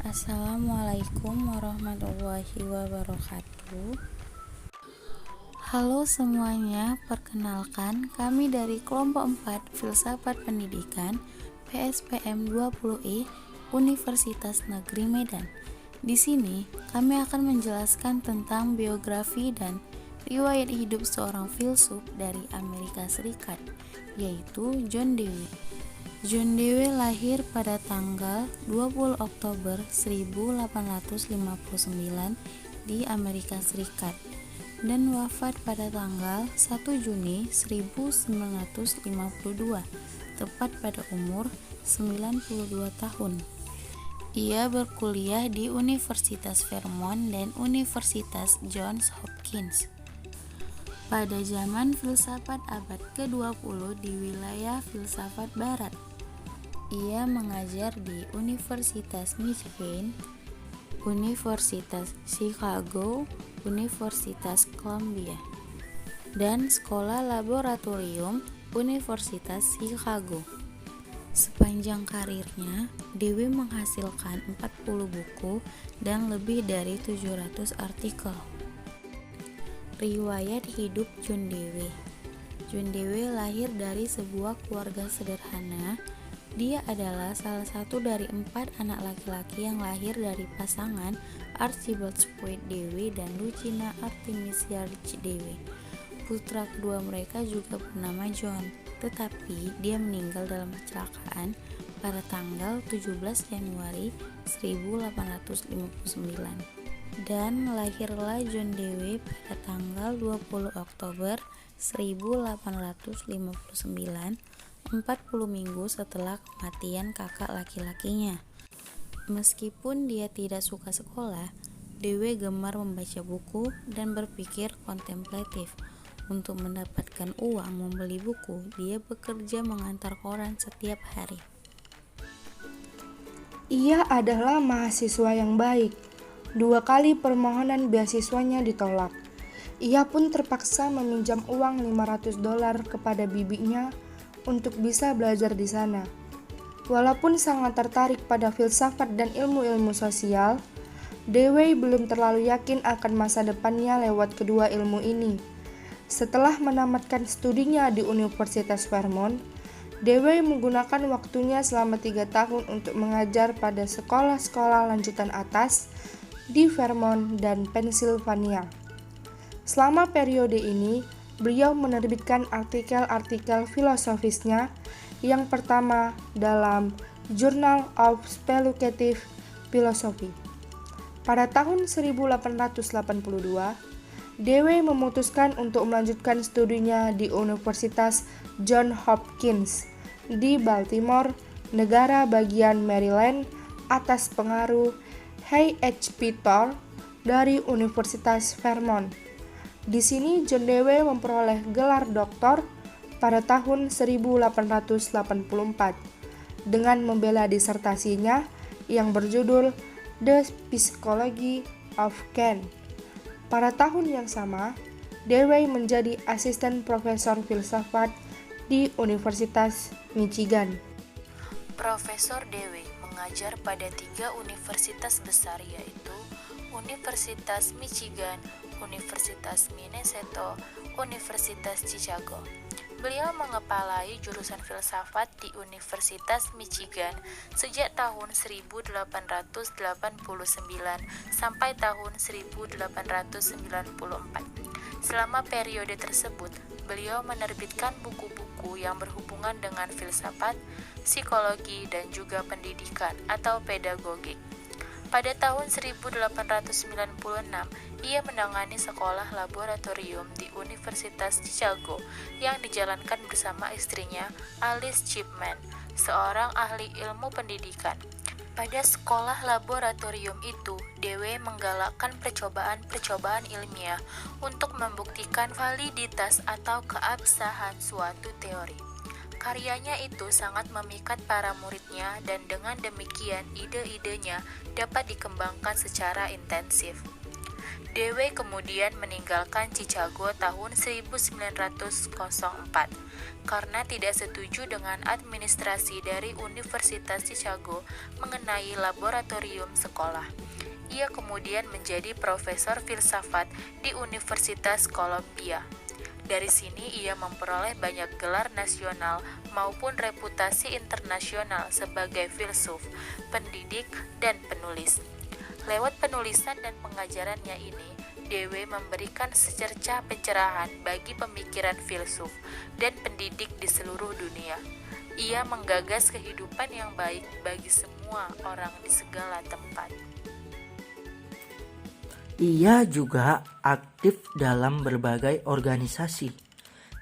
Assalamualaikum warahmatullahi wabarakatuh. Halo semuanya, perkenalkan kami dari kelompok 4 Filsafat Pendidikan PSPM 20I Universitas Negeri Medan. Di sini kami akan menjelaskan tentang biografi dan riwayat hidup seorang filsuf dari Amerika Serikat, yaitu John Dewey. John Dewey lahir pada tanggal 20 Oktober 1859 di Amerika Serikat dan wafat pada tanggal 1 Juni 1952, tepat pada umur 92 tahun. Ia berkuliah di Universitas Vermont dan Universitas Johns Hopkins. Pada zaman filsafat abad ke-20 di wilayah filsafat barat, ia mengajar di Universitas Michigan, Universitas Chicago, Universitas Columbia, dan Sekolah Laboratorium Universitas Chicago. Sepanjang karirnya, Dewey menghasilkan 40 buku dan lebih dari 700 artikel. Riwayat hidup John Dewey. John Dewey lahir dari sebuah keluarga sederhana. Dia adalah salah satu dari 4 anak laki-laki yang lahir dari pasangan Archibald Squid Dewey dan Lucina Artemisia Dewey. Putra kedua mereka juga bernama John, tetapi dia meninggal dalam kecelakaan pada tanggal 17 Januari 1859. Dan lahirlah John Dewey pada tanggal 20 Oktober 1859, 40 minggu setelah kematian kakak laki-lakinya. Meskipun dia tidak suka sekolah, Dewey gemar membaca buku dan berpikir kontemplatif. Untuk mendapatkan uang membeli buku, dia bekerja mengantar koran setiap hari. Ia adalah mahasiswa yang baik. 2 kali permohonan beasiswanya ditolak. Ia pun terpaksa meminjam uang $500 kepada bibinya untuk bisa belajar di sana. Walaupun sangat tertarik pada filsafat dan ilmu-ilmu sosial, Dewey belum terlalu yakin akan masa depannya lewat kedua ilmu ini. Setelah menamatkan studinya di Universitas Vermont, Dewey menggunakan waktunya selama 3 tahun untuk mengajar pada sekolah-sekolah lanjutan atas di Vermont dan Pennsylvania. Selama periode ini, beliau menerbitkan artikel-artikel filosofisnya yang pertama dalam Journal of Speculative Philosophy. Pada tahun 1882, Dewey memutuskan untuk melanjutkan studinya di Universitas Johns Hopkins di Baltimore, negara bagian Maryland, atas pengaruh H.P. Tour dari Universitas Vermont. Di sini John Dewey memperoleh gelar doktor pada tahun 1884 dengan membela disertasinya yang berjudul The Psychology of Kant. Pada tahun yang sama, Dewey menjadi asisten profesor filsafat di Universitas Michigan. Profesor Dewey mengajar pada 3 universitas besar, yaitu Universitas Michigan, Universitas Minnesota, Universitas Chicago. Beliau mengepalai jurusan filsafat di Universitas Michigan sejak tahun 1889 sampai tahun 1894. Selama periode tersebut, beliau menerbitkan buku-buku yang berhubungan dengan filsafat, psikologi, dan juga pendidikan atau pedagogik. Pada tahun 1896, ia menangani sekolah laboratorium di Universitas Chicago yang dijalankan bersama istrinya, Alice Chapman, seorang ahli ilmu pendidikan. Pada sekolah laboratorium itu, Dewey menggalakkan percobaan-percobaan ilmiah untuk membuktikan validitas atau keabsahan suatu teori. Karyanya itu sangat memikat para muridnya dan dengan demikian ide-idenya dapat dikembangkan secara intensif. Dewey kemudian meninggalkan Chicago tahun 1904 karena tidak setuju dengan administrasi dari Universitas Chicago mengenai laboratorium sekolah. Ia kemudian menjadi profesor filsafat di Universitas Columbia. Dari sini ia memperoleh banyak gelar nasional maupun reputasi internasional sebagai filsuf, pendidik, dan penulis. Lewat penulisan dan pengajarannya ini, Dewey memberikan secercah pencerahan bagi pemikiran filsuf dan pendidik di seluruh dunia. Ia menggagas kehidupan yang baik bagi semua orang di segala tempat. Ia juga aktif dalam berbagai organisasi.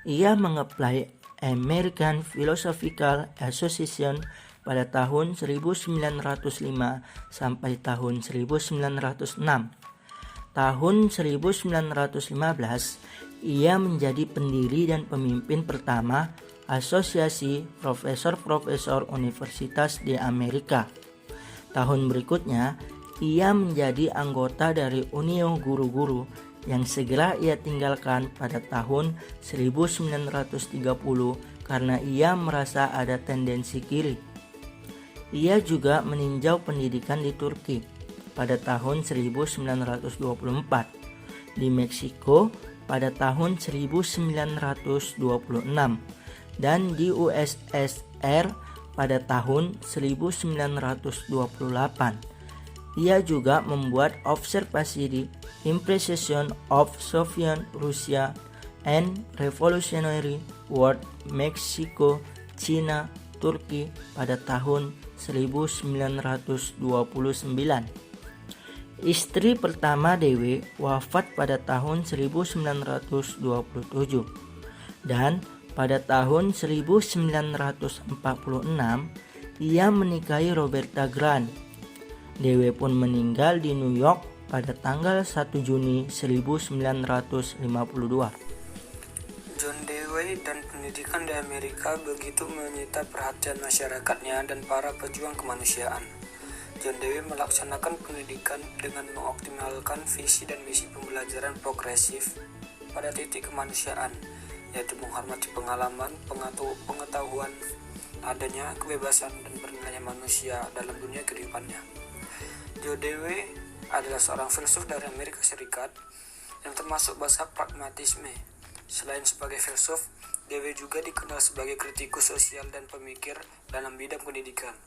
Ia mengapply American Philosophical Association pada tahun 1905 sampai tahun 1906. Tahun 1915, ia menjadi pendiri dan pemimpin pertama Asosiasi Profesor-Profesor Universitas di Amerika. Tahun berikutnya, ia menjadi anggota dari Unio Guru-Guru yang segera ia tinggalkan pada tahun 1930 karena ia merasa ada tendensi kiri. Ia juga meninjau pendidikan di Turki pada tahun 1924, di Meksiko pada tahun 1926, dan di USSR pada tahun 1928. Ia juga membuat observasi di Impression of Soviet Russia and Revolutionary War Meksiko, Cina, Turki pada tahun 1929. Istri pertama Dewey wafat pada tahun 1927 dan pada tahun 1946 ia menikahi Roberta Grant. Dewey pun meninggal di New York pada tanggal 1 Juni 1952. John Dewey dan pendidikan di Amerika begitu menyita perhatian masyarakatnya dan para pejuang kemanusiaan. John Dewey melaksanakan pendidikan dengan mengoptimalkan visi dan misi pembelajaran progresif pada titik kemanusiaan, yaitu menghormati pengalaman, pengetahuan, adanya kebebasan dan bernilainya manusia dalam dunia kehidupannya. John Dewey adalah seorang filsuf dari Amerika Serikat yang termasuk bahasa pragmatisme. Selain sebagai filsuf, Dewey juga dikenal sebagai kritikus sosial dan pemikir dalam bidang pendidikan.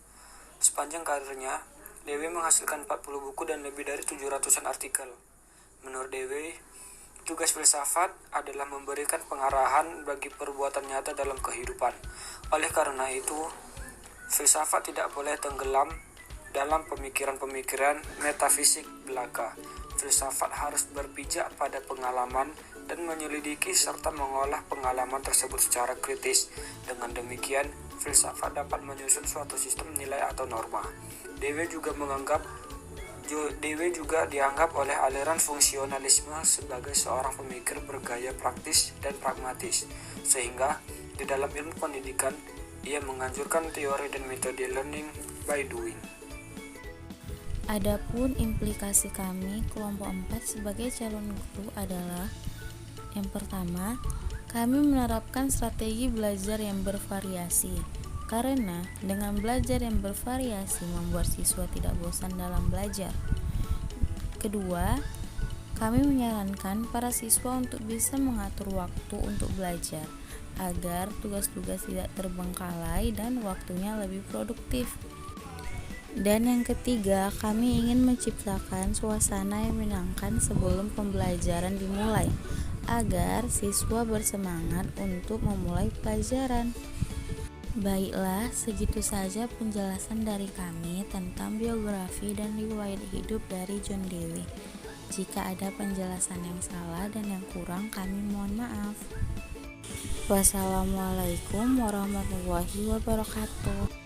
Sepanjang karirnya, Dewey menghasilkan 40 buku dan lebih dari 700-an artikel. Menurut Dewey, tugas filsafat adalah memberikan pengarahan bagi perbuatan nyata dalam kehidupan. Oleh karena itu, filsafat tidak boleh tenggelam dalam pemikiran-pemikiran metafisik belaka. Filsafat harus berpijak pada pengalaman dan menyelidiki serta mengolah pengalaman tersebut secara kritis. Dengan demikian, filsafat dapat menyusun suatu sistem nilai atau norma. Dewey juga dianggap oleh aliran fungsionalisme sebagai seorang pemikir bergaya praktis dan pragmatis, sehingga di dalam ilmu pendidikan ia menganjurkan teori dan metode learning by doing. Adapun implikasi kami kelompok 4 sebagai calon guru adalah: yang pertama, kami menerapkan strategi belajar yang bervariasi, karena dengan belajar yang bervariasi membuat siswa tidak bosan dalam belajar. Kedua, kami menyarankan para siswa untuk bisa mengatur waktu untuk belajar, agar tugas-tugas tidak terbengkalai dan waktunya lebih produktif. Dan yang ketiga, kami ingin menciptakan suasana yang menyenangkan sebelum pembelajaran dimulai, agar siswa bersemangat untuk memulai pelajaran. Baiklah, segitu saja penjelasan dari kami tentang biografi dan riwayat hidup dari John Dewey. Jika ada penjelasan yang salah dan yang kurang, kami mohon maaf. Wassalamualaikum warahmatullahi wabarakatuh.